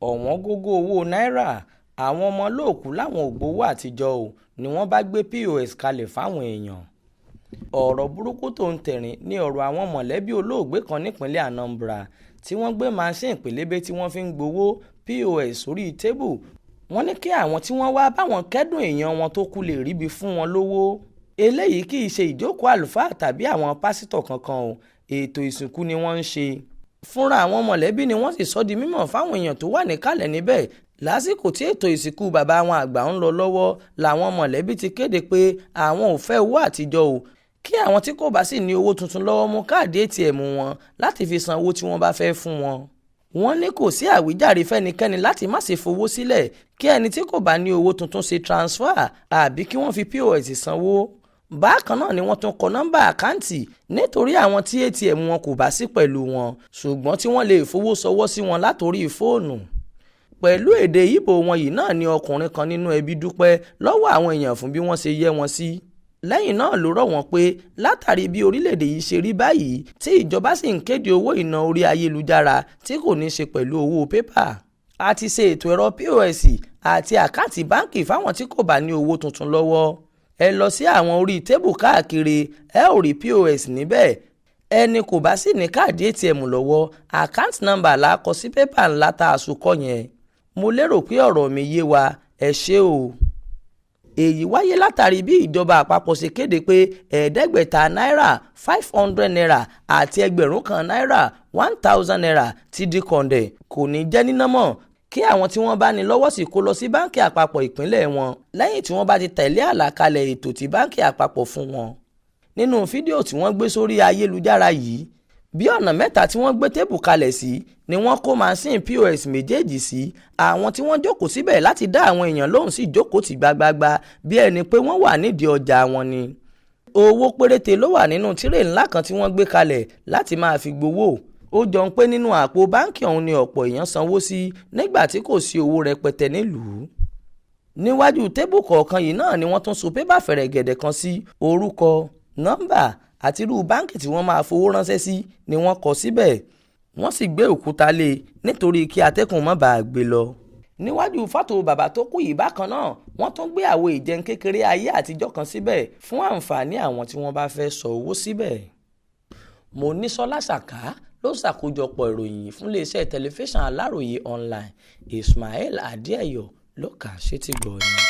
ọ̀wọ́n gógó owó náírà àwọn ọmọ Molooku láwọn ò gbowó àtijọ́ o ni wọ́n bá gbé POS kalẹ̀ fáwọn èèyàn. ọ̀rọ̀ burúkú tó ń tẹ̀rín ní ọ̀rọ̀ àwọn mọ̀lẹ́bí olóògbé kan nípínlẹ̀ Anambra tí wọ́n gbé machine pélébé tí wọ́n fi ń gbowó POS sórí tébù. wọ́n ní kí àwọn tí wọ́n wá báwọn kẹ́dùn èèyàn wọn tó kú lè ríbi fún wọn lówó. eléyìí kì í ṣe ìjókòó àlùfáà tàbí àwọn pásítọ̀ kankan o, ètò ìsìnkú ni wọ́n ń ṣe. fúnra àwọn mọ̀lẹ́bí ni wọ́n sì sọ di mímọ̀ fáwọn èèyàn tó wà níkàlẹ̀ níbẹ̀ lásìkò tí ètò ìsìnkú bàbá wọn àgbà ń lọ lọ́wọ́ làwọn mọ̀lẹ́bí ti kéde pé àwọn ò fẹ́ owó àtijọ́ o, kí àwọn tí kò bá sì ní owó tuntun lọ́wọ́ mú káàdì ATM wọn láti fi san owó tí wọ́n bá fẹ́ fún wọn. wọ́n ní kò sí àwíjàre fẹ́nikẹ́ni láti má ṣe fowó sílẹ̀ kí ẹni tí kò bá ní owó tuntun ṣe transfer àbí kí wọ́n fi POS sanwó. bákan náà ni wọ́n tún kọ nọ́mbà àkáǹtì nítorí àwọn tí ATM wọn kò bá sí pẹ̀lú wọn ṣùgbọ́n tí wọ́n lè fowó sọwọ́ sí wọn látòrí fóònù. pẹ̀lú èdè Ìgbò wọn yìí náà ni ọkùnrin kan nínú ẹbí dúpẹ́ lọ́wọ́ àwọn èèyàn fún bí wọ́n ṣe yẹ́ wọn sí. lẹ́yìn náà ló rọ̀ wọ́n pé látàrí bí orílẹ̀-èdè yìí ṣe rí báyìí tí ìjọba sì ń kéde owó ìná orí ayélujára tí kò ní ṣe pẹ̀lú owó pépà. a ti ṣe ètò ẹ̀rọ POS àti àkáǹtì báǹkì fáwọn tí kò bá ní owó tuntun lọ́wọ́. ẹ lọ sí àwọn orí tébù káàkiri ẹ ò rí POS níbẹ̀. ẹni kò bá sì ní káàdì ATM lọ́wọ́ àkáǹtì nọ́mbà la kọ sí pépà ńlá tá a sùkọ́ yẹn. mo lérò pé ọ̀rọ̀ mi yé wa, ẹ ṣé o. èyí wáyé látàrí bí ìjọba àpapọ̀ ṣe kéde pé ẹ̀ẹ́dẹ́gbẹ̀ta náírà 500 naira àti ẹgbẹ̀rún kan náírà 1000 naira ti di kọ̀ǹdẹ̀ kò ní jẹ́ níná mọ́ kí àwọn tí wọ́n bá ní lọ́wọ́ sí kó lọ sí báǹkì àpapọ̀ ìpínlẹ̀ wọn lẹ́yìn tí wọ́n bá ti tẹ̀lé àlàkalẹ̀ ètò tí báǹkì àpapọ̀ fún wọn. nínú fídíò tí wọ́n gbé sórí ayélujára yìí bí ọ̀nà mẹ́ta tí wọ́n gbé tébù kalẹ̀ sí ni wọ́n kó machine POS méjèèjì sí. àwọn tí wọ́n jókòó síbẹ̀ láti dá àwọn èèyàn lóhùn sí jókòó tì gbagbagba bí ẹni pé wọ́n wà nídìí ọjà wọn ni. owó péréte ló wà nínú tírè ńlá kan tí wọ́n gbé kalẹ̀ láti máa fi gbowó. ó jọ ń pé nínú àpò báǹkì ọ̀hún ni ọ̀pọ̀ èèyàn sanwó sí nígbà tí kò sí owó rẹpẹtẹ nílùú. níwájú tébù kọ̀ọ̀kan yìí náà ni wọ́n tún so pépà fẹ̀rẹ̀gẹ̀dẹ̀ kan sí orúkọ, nọ́mbà àti irú báǹkì tí wọ́n máa fowó ránṣẹ́ sí ni wọ́n kọ síbẹ̀. wọ́n sì gbé òkúta lé nítorí kí atẹ́kùn má bàa gbé lọ. níwájú fọ́tò bàbá tó kú yìí bákan náà wọ́n tún gbé àwo ìjẹun kékeré ayé àtijọ́ kan síbẹ̀ fún àǹfààní àwọn tí wọ́n bá fẹ́ sọ owó síbẹ̀. Monísọ́lá Sàká ló ṣàkójọpọ̀ ìròyìn fún iléeṣẹ́ tẹlifíṣàn Aláròye online. Ismail Adéẹ̀yọ̀ ló kà á sétígbọ̀ọ́ yín.